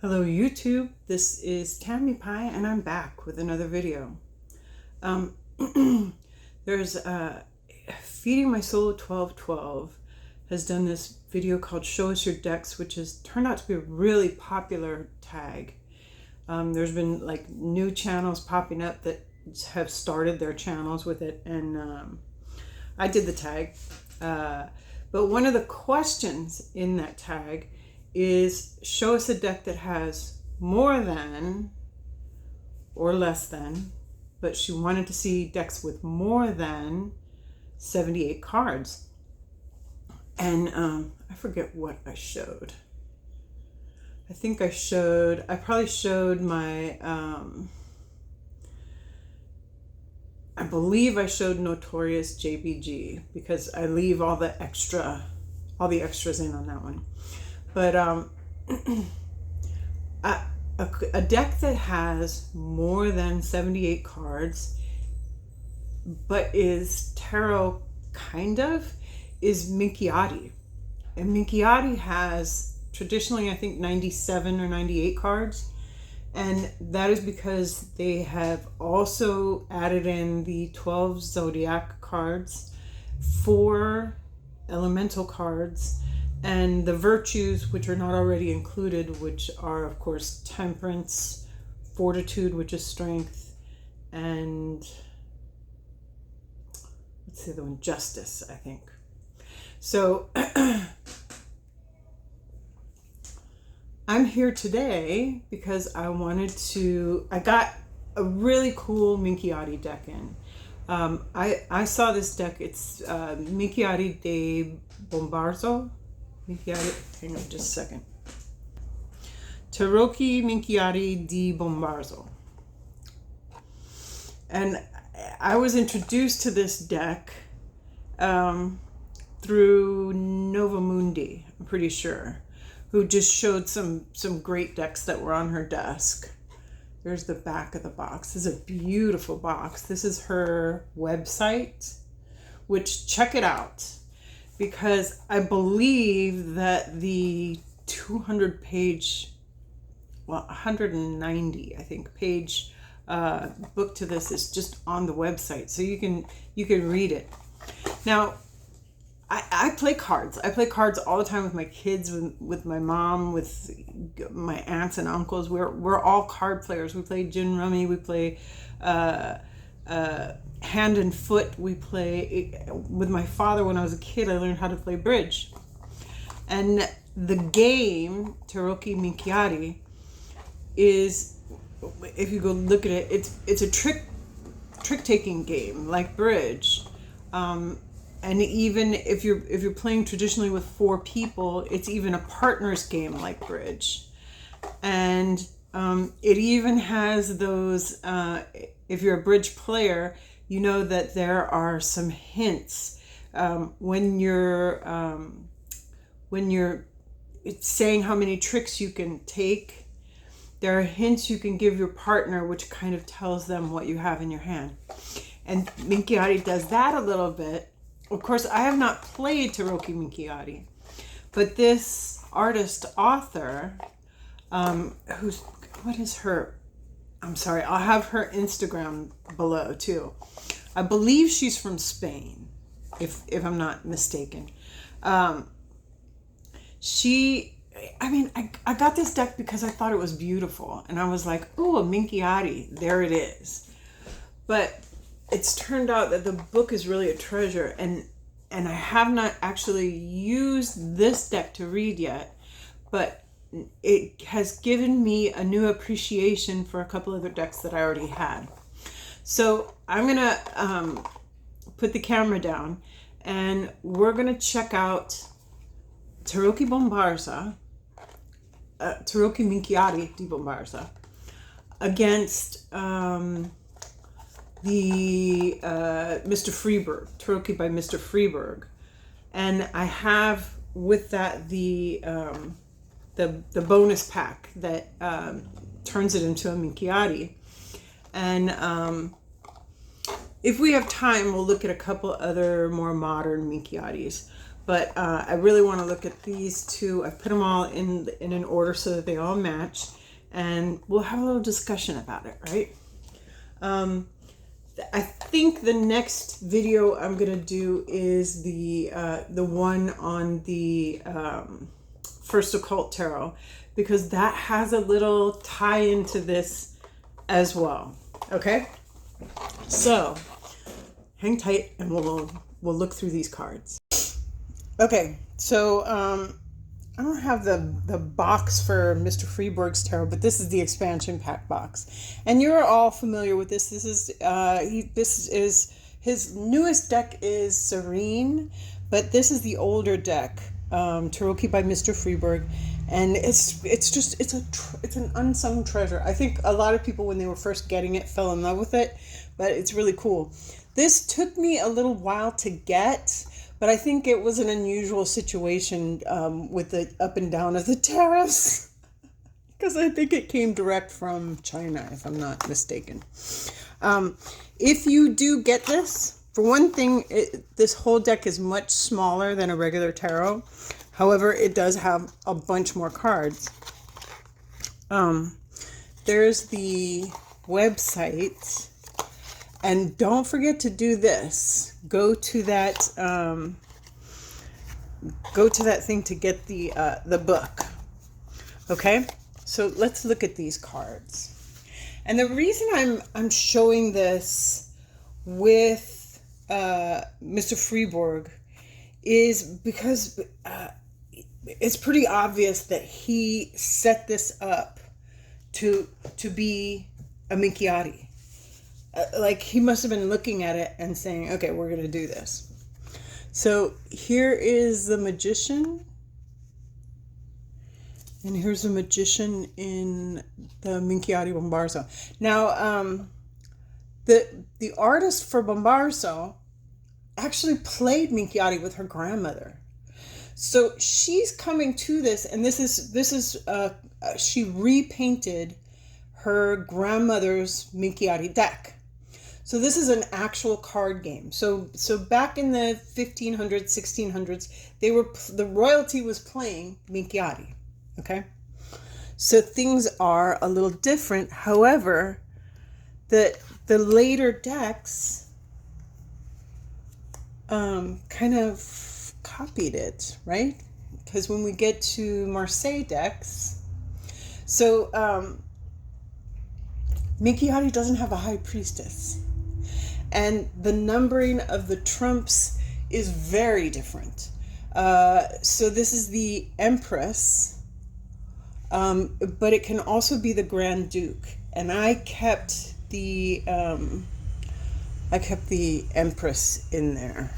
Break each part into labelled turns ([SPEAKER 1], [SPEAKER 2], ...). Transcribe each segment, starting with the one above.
[SPEAKER 1] Hello YouTube, this is Tammy Pie and I'm back with another video. There's Feeding My Soul 1212 has done this video called Show Us Your Decks, which has turned out to be a really popular tag. There's been like new channels popping up that have started their channels with it, and I did the tag. But one of the questions in that tag is show us a deck that has more than or less than, but she wanted to see decks with more than 78 cards. And I forget what I showed. I probably showed my, I believe I showed Notorious JBG because I leave all the extras in on that one. But a deck that has more than 78 cards, but is tarot kind of, is Minchiate. And Minchiate has traditionally, I think, 97 or 98 cards. And that is because they have also added in the 12 zodiac cards, 4 elemental cards, and the virtues, which are not already included, which are, of course, temperance, fortitude, which is strength, and what's the other one? Justice, I think. So I'm here today because I got a really cool Minchiate deck in. I saw this deck. It's Minchiate de Bombarzo. Minchiate, hang on just a second. Tarocchi Minchiate di Bombarzo. And I was introduced to this deck through Nova Mundi, I'm pretty sure, who just showed some great decks that were on her desk. There's the back of the box. This is a beautiful box. This is her website, which, check it out, because I believe that the 190, I think, page book to this is just on the website, so you can read it. Now, I play cards. I play cards all the time with my kids, with my mom, with my aunts and uncles. We're all card players. We play gin rummy. We play hand and foot. We play with my father. When I was a kid, I learned how to play bridge. And the game Tarocchi Minchiate is, if you go look at it, it's a trick taking game like bridge. And even if you're playing traditionally with 4 people, it's even a partner's game like bridge. And it even has those, if you're a bridge player, you know that there are some hints when you're saying how many tricks you can take. There are hints you can give your partner, which kind of tells them what you have in your hand. And Minchiate does that a little bit. Of course, I have not played Tarocchi Minchiate, but this author, what is her? I'm sorry, I'll have her Instagram below too. I believe she's from Spain, if I'm not mistaken. I got this deck because I thought it was beautiful, and I was like, oh, a Minchiate, there it is. But it's turned out that the book is really a treasure, and I have not actually used this deck to read yet, but it has given me a new appreciation for a couple other decks that I already had. So I'm gonna put the camera down, and we're gonna check out Tarocchi Bombarzo, Tarocchi Minchiate di Bombarzo, against the Mr Friborg, Tarocchi by Mr Friborg. And I have with that the bonus pack that turns it into a Minchiate. And if we have time, we'll look at a couple other more modern Minchiates. but I really want to look at these two. I put them all in an order so that they all match, and we'll have a little discussion about it, right? I think the next video I'm gonna do is the one on the First Occult Tarot, because that has a little tie into this as well. Okay, so hang tight and we'll look through these cards. Okay, so I don't have the box for Mr. Friborg's tarot, but this is the expansion pack box, and you're all familiar with this. This is his newest deck is Serene, but this is the older deck, Tarocchi by Mr. Friborg, and it's an unsung treasure. I think a lot of people, when they were first getting it, fell in love with it, but it's really cool. This took me a little while to get, but I think it was an unusual situation with the up and down of the tariffs, because I think it came direct from China, if I'm not mistaken. If you do get this, for one thing, this whole deck is much smaller than a regular tarot. However, it does have a bunch more cards. There's the website. And don't forget to do this. Go to that thing to get the book. Okay? So let's look at these cards. And the reason I'm showing this with Mr. Friborg is because it's pretty obvious that he set this up to be a Minchiate. Like, he must have been looking at it and saying, okay, we're going to do this. So here is the Magician. And here's the Magician in the Minchiate Bombarzo. Now, the artist for Bombarzo actually played Minchiate with her grandmother. So she's coming to this, and this is she repainted her grandmother's Minchiate deck. So this is an actual card game. So back in the 1500s, 1600s, the royalty was playing Minchiate. Okay, so things are a little different. However, the later decks kind of copied it, right? Because when we get to Marseille decks, so Minchiate doesn't have a high priestess, and the numbering of the trumps is very different. So this is the Empress, but it can also be the Grand Duke, and I kept the Empress in there.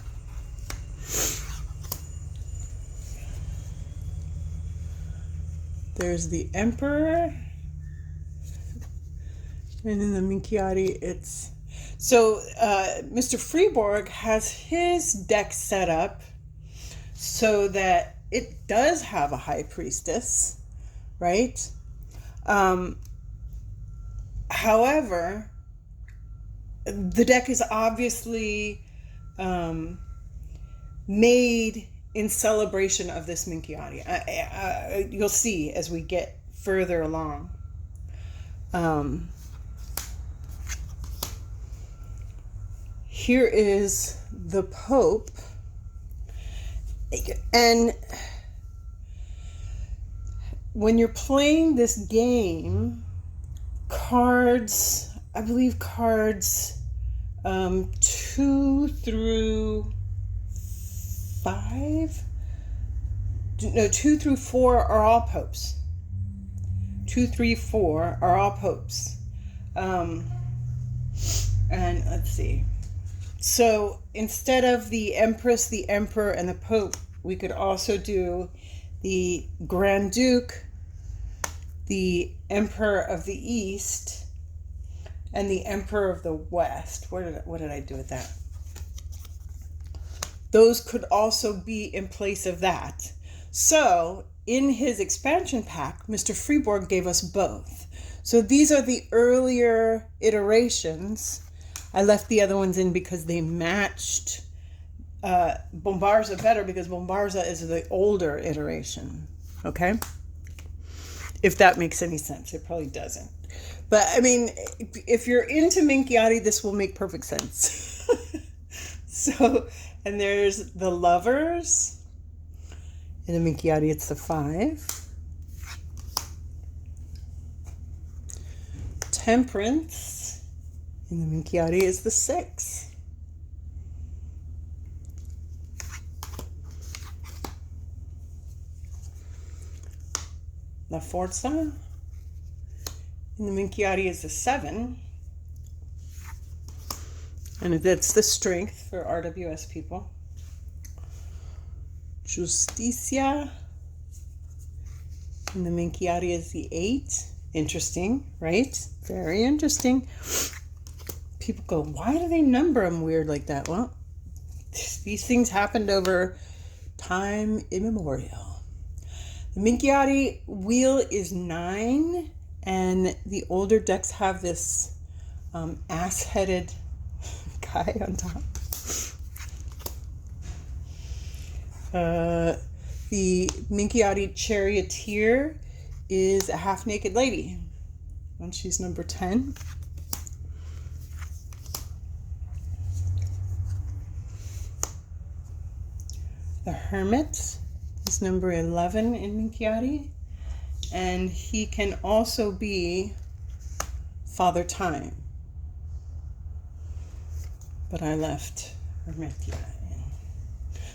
[SPEAKER 1] There's the Emperor, and in the Minchiate, it's... So Mr. Friborg has his deck set up so that it does have a high priestess, right? However, the deck is obviously made in celebration of this Minchiate. You'll see as we get further along. Here is the Pope, and when you're playing this game, cards, I believe cards 2 through 5, no, 2 through 4 are all popes. 2, 3, 4 are all popes. And let's see. So instead of the Empress, the Emperor, and the Pope, we could also do the Grand Duke, the Emperor of the East, and the Emperor of the West. What did I do with that? Those could also be in place of that. So in his expansion pack, Mr. Friborg gave us both. So these are the earlier iterations. I left the other ones in because they matched Bombarzo better because Bombarzo is the older iteration. Okay? If that makes any sense. It probably doesn't. But, I mean, if you're into Minchiate, this will make perfect sense. So, and there's the Lovers. In the Minchiate, it's the 5. Temperance. In the Minchiate is the 6. La Forza. In the Minchiate is the 7. And that's the Strength for RWS people. Justicia. In the Minchiate is the 8. Interesting, right? Very interesting. People go, why do they number them weird like that? Well, these things happened over time immemorial. The Minchiate wheel is 9, and the older decks have this ass-headed guy on top. The Minchiate Charioteer is a half-naked lady, and she's number 10. The Hermit is number 11 in Minchiate, and he can also be Father Time. But I left Hermetia in.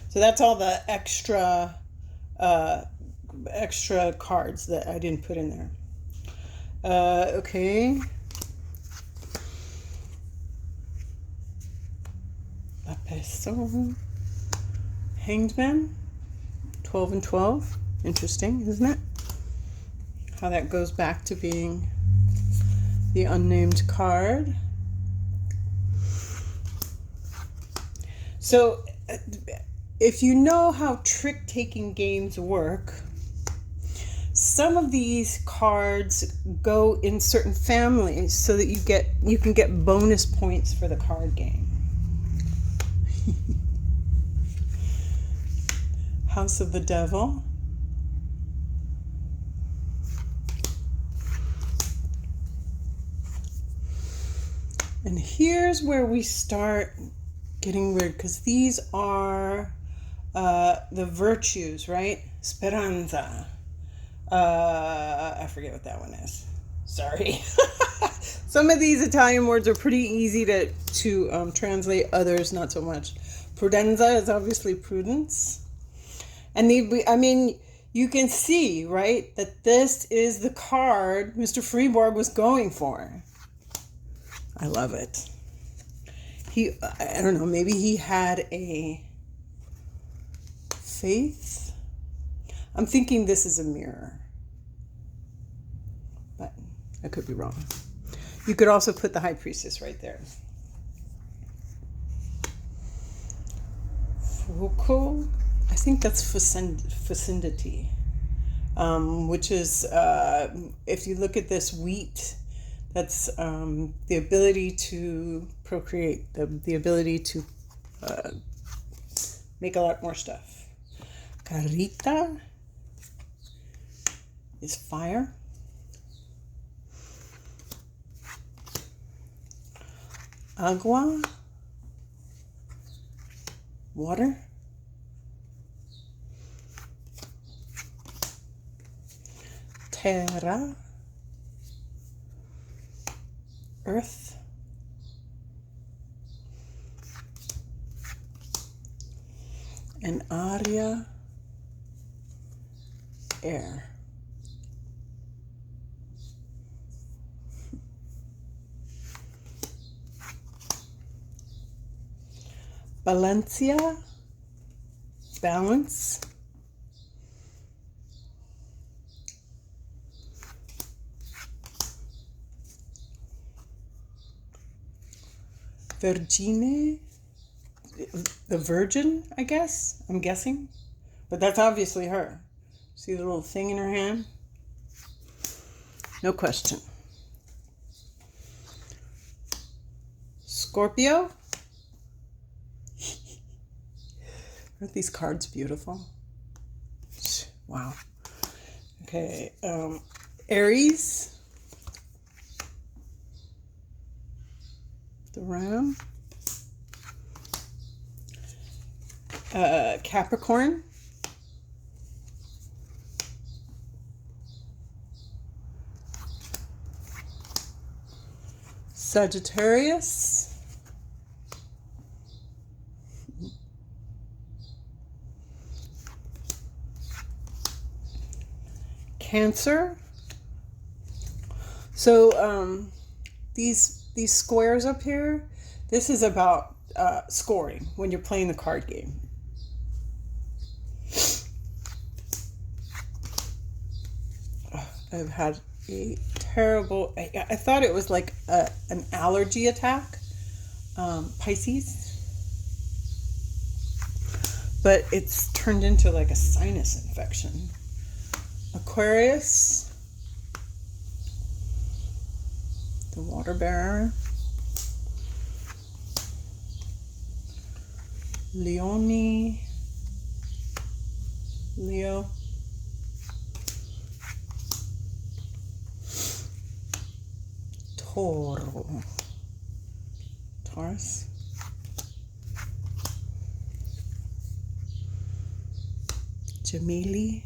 [SPEAKER 1] So that's all the extra cards that I didn't put in there. Okay. La Person. Hanged Man. 12 and 12. Interesting, isn't it? How that goes back to being the unnamed card. So, if you know how trick-taking games work, some of these cards go in certain families so that you can get bonus points for the card game. House of the Devil. And here's where we start getting weird, because these are the virtues, right? Speranza. I forget what that one is. Sorry. Some of these Italian words are pretty easy to translate, others not so much. Prudenza is obviously prudence. And you can see, right, that this is the card Mr. Friborg was going for. I love it. I don't know, maybe he had a faith. I'm thinking this is a mirror, but I could be wrong. You could also put the High Priestess right there. Fuoco, I think that's fecundity, which is, if you look at this wheat, that's the ability to procreate, the ability to make a lot more stuff. Carita is fire. Agua, water. Terra, earth. And aria, air. Valencia, balance. Vergine, the Virgin, I guess. I'm guessing. But that's obviously her. See the little thing in her hand? No question. Scorpio. Aren't these cards beautiful? Wow. Okay, Aries, the Ram, Capricorn, Sagittarius, Cancer. So these squares up here, this is about scoring when you're playing the card game. I've had a terrible, I thought it was like an allergy attack, Pisces, but it's turned into like a sinus infection. Aquarius, the water bearer, Leone, Leo, Toro, Taurus, Gemini.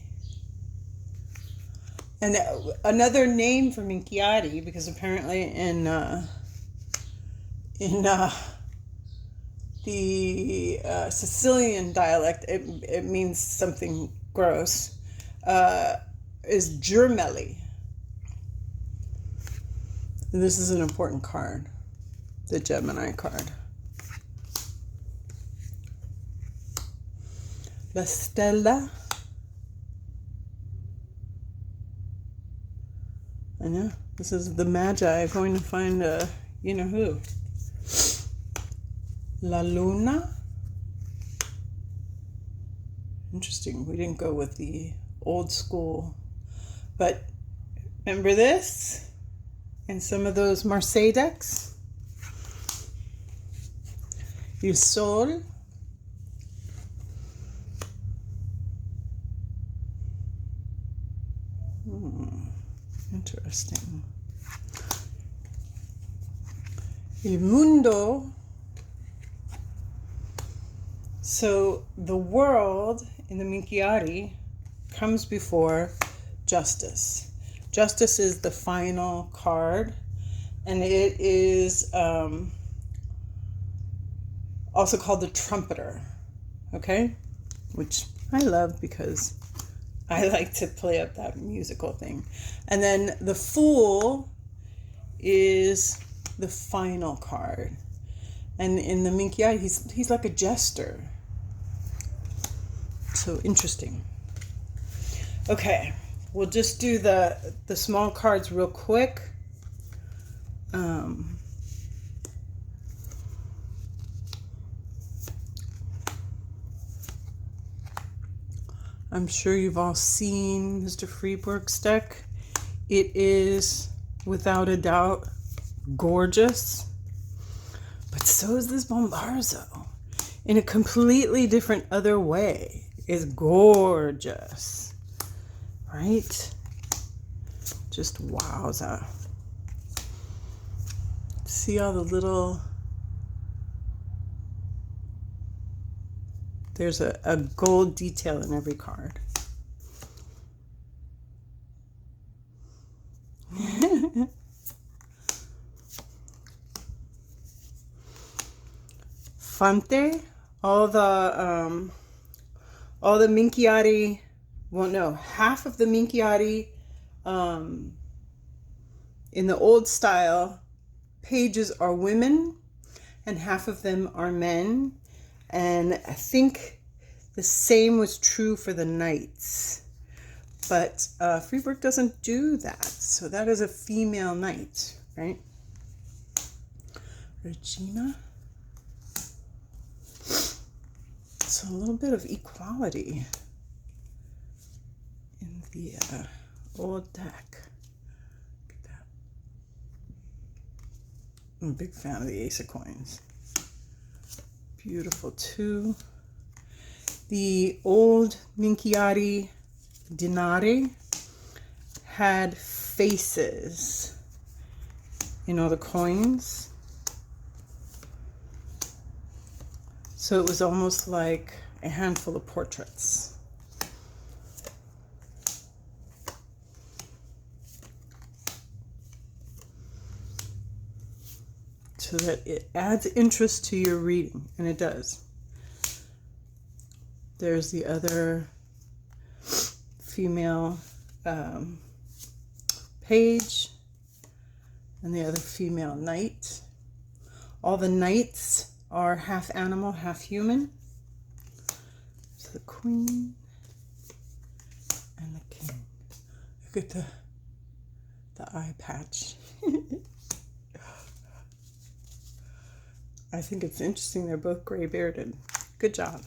[SPEAKER 1] And another name for Minchiate, because apparently in the Sicilian dialect, it means something gross, is Germelli. And this is an important card, the Gemini card. La Stella. I know, this is the Magi going to find you know who. La Luna. Interesting, we didn't go with the old school. But remember this? And some of those Marseille decks? Il Sol. Interesting. Il Mundo. So the world in the Minchiate comes before Justice. Justice is the final card, and it is also called the Trumpeter, okay? Which I love because I like to play up that musical thing. And then the Fool is the final card. And in the Minchiate, he's like a jester. So interesting. Okay, we'll just do the small cards real quick. I'm sure you've all seen Mr. Friborg's deck. It is, without a doubt, gorgeous. But so is this Bombarzo. In a completely different other way. It's gorgeous. Right? Just wowza. See all the little... There's a gold detail in every card. Fante, all the Minchiate, well no, half of the Minchiate in the old style pages are women and half of them are men. And I think the same was true for the knights. But Friborg doesn't do that. So that is a female knight, right? Regina. So a little bit of equality in the old deck. Look at that. I'm a big fan of the Ace of Coins. Beautiful too. The old Minchiate denari had faces, you know, the coins. So it was almost like a handful of portraits. So that it adds interest to your reading, and it does. There's the other female page and the other female knight. All the knights are half animal, half human. So the queen and the king. Look at the eye patch. I think it's interesting they're both gray bearded. Good job.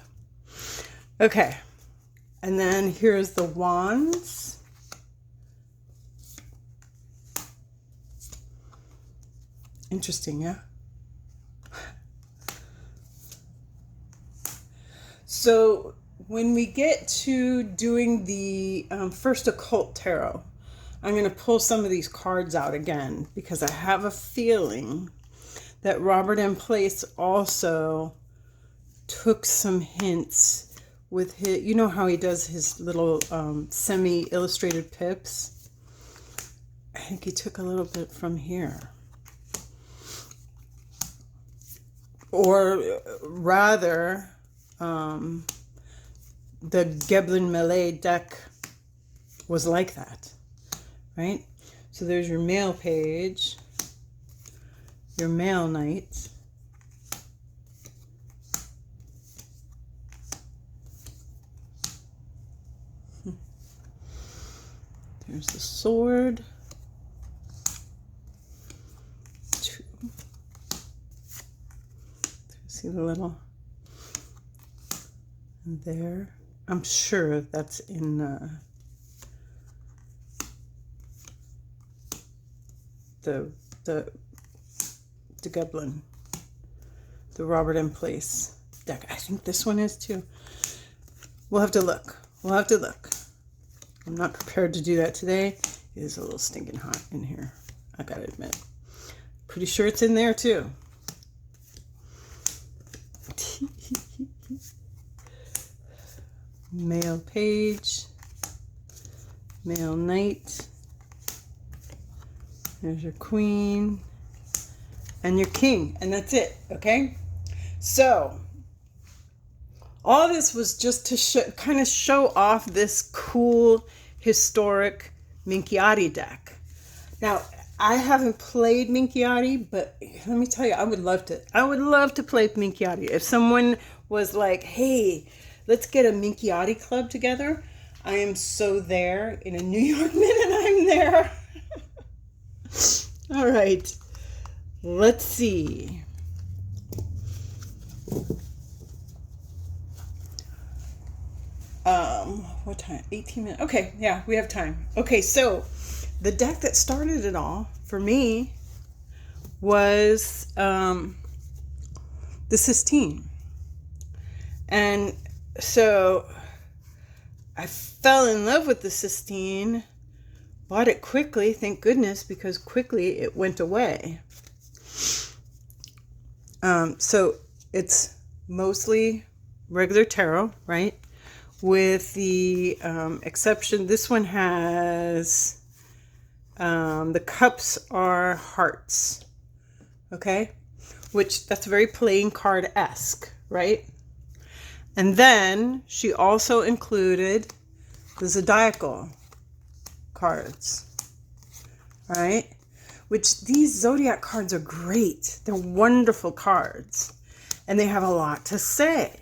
[SPEAKER 1] Okay, and then here's the wands. Interesting, yeah? So when we get to doing the first occult tarot, I'm going to pull some of these cards out again because I have a feeling that Robert M. Place also took some hints with his, you know how he does his little semi-illustrated pips? I think he took a little bit from here. Or rather, the Geblin Malay deck was like that, right? So there's your male page, your male knight, there's the sword, two, see the little, and there, I'm sure that's in the Geblin, the Robert M. Place deck. I think this one is too. We'll have to look. We'll have to look. I'm not prepared to do that today. It is a little stinking hot in here, I gotta admit. Pretty sure it's in there too. Male page, male knight. There's your queen and your king, and that's it, okay? So all this was just to kind of show off this cool historic Minchiate deck. Now, I haven't played Minchiate, but let me tell you, I would love to. I would love to play Minchiate. If someone was like, hey, let's get a Minchiate club together, I am so there. In a New York minute, I'm there. All right, let's see. What time? 18 minutes. Okay, yeah, we have time. Okay, so the deck that started it all for me was the Sistine. And so I fell in love with the Sistine, bought it quickly, thank goodness, because quickly it went away. So it's mostly regular tarot, right? With the exception, this one has, the cups are hearts, okay? Which, that's very playing card-esque, right? And then she also included the zodiacal cards, all right? Which these zodiac cards are great. They're wonderful cards. And they have a lot to say.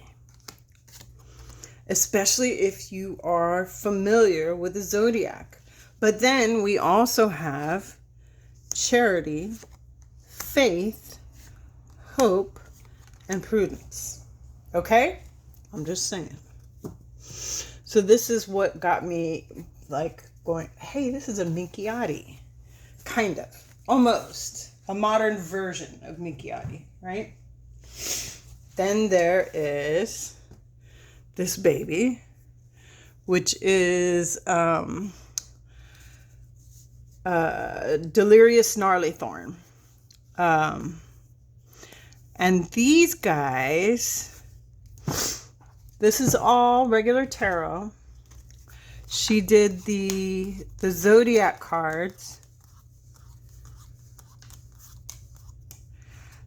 [SPEAKER 1] Especially if you are familiar with the zodiac. But then we also have charity, faith, hope, and prudence. Okay? I'm just saying. So this is what got me like going, hey, this is a Minchiate. Kind of. Almost. A modern version of Minchiate, right? Then there is this baby, which is Delirious Gnarlythorn. And these guys, this is all regular tarot. She did the zodiac cards,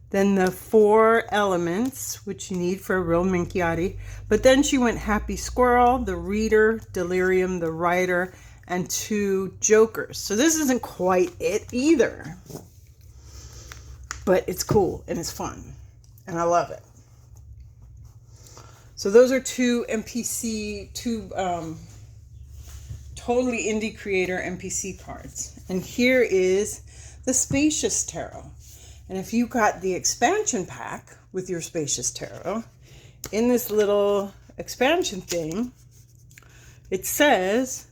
[SPEAKER 1] then the 4 elements, which you need for a real Minchiate. But then she went Happy Squirrel, the Reader, Delirium, the Writer, and 2 Jokers. So this isn't quite it either. But it's cool and it's fun. And I love it. So those are 2 NPC, 2 totally indie creator NPC cards. And here is the Spacious Tarot. And if you got the expansion pack with your Spacious Tarot, in this little expansion thing, it says,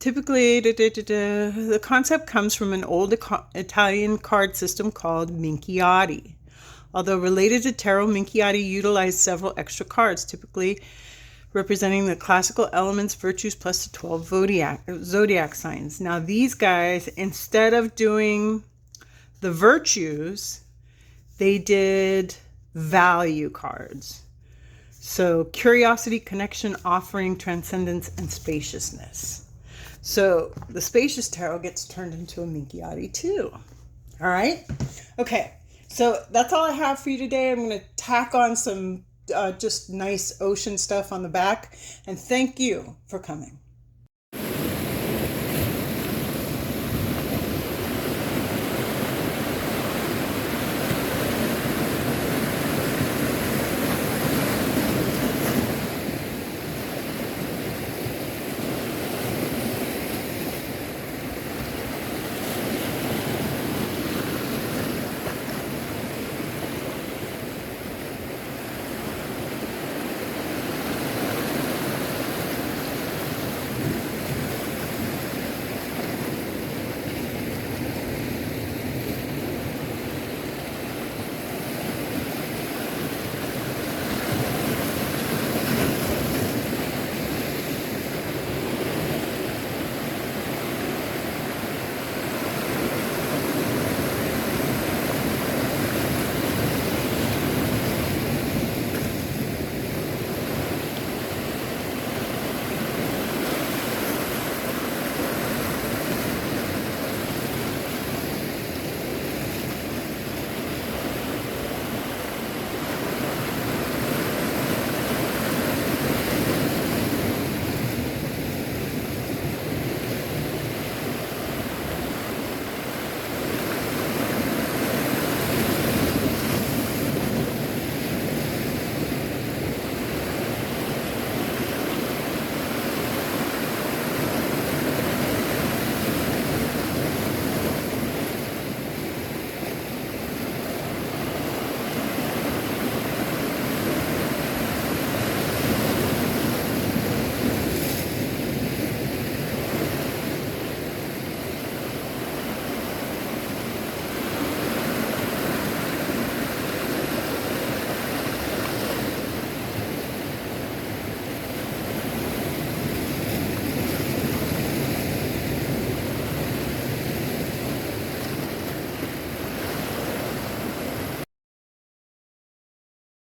[SPEAKER 1] typically, the concept comes from an old Italian card system called Minchiate. Although related to tarot, Minchiate utilized several extra cards, typically representing the classical elements, virtues, plus the 12 zodiac signs. Now these guys, instead of doing the virtues, they did value cards. So curiosity, connection, offering, transcendence, and spaciousness. So the Spacious Tarot gets turned into a Minchiate too. All right. Okay. So that's all I have for you today. I'm going to tack on some just nice ocean stuff on the back. And thank you for coming.